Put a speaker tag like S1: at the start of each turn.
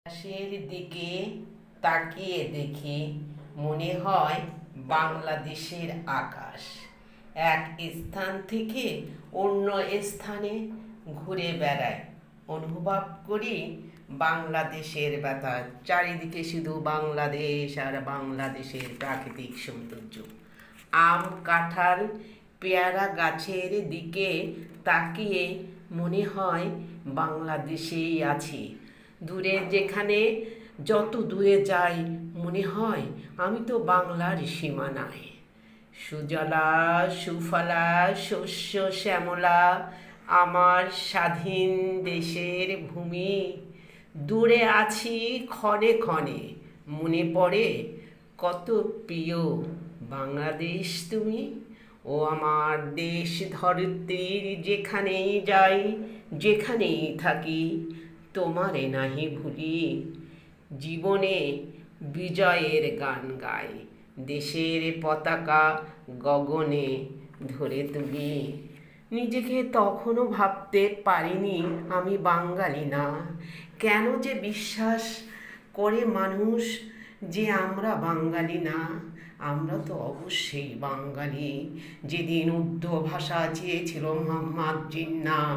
S1: আকাশের দিকে তাকিয়ে দেখি মনে হয় বাংলাদেশের আকাশ এক স্থান থেকে অন্য স্থানে ঘুরে বেড়ায়। অনুভব করি বাংলাদেশের ব্যথা, চারিদিকে শুধু বাংলাদেশ আর বাংলাদেশের প্রাকৃতিক সৌন্দর্য। আম, কাঁঠাল, পেয়ারা গাছের দিকে তাকিয়ে মনে হয় বাংলাদেশেই আছি। দূরে যেখানে, যত দূরে যাই মনে হয় আমি তো বাংলার সীমানায়। সুজলা সুফলা শস্য শ্যামলা আমার স্বাধীন দেশের ভূমি। দূরে আছি ক্ষণে ক্ষণে, মনে পড়ে কত প্রিয় বাংলাদেশ তুমি। ও আমার দেশ ধরিত্রীর, যেখানেই যাই যেখানেই থাকি তোমারে নাহি ভুলি। জীবনে বিজয়ের গান গাই, দেশের পতাকা গগনে ধরে তুলি। নিজেকে তখনও ভাবতে পারিনি আমি বাঙালি না। কেন যে বিশ্বাস করে মানুষ যে আমরা বাঙালি না? আমরা তো অবশ্যই বাঙালি। যেদিন উর্দু ভাষা চেয়েছিল মোহাম্মদ জিন্নাহ,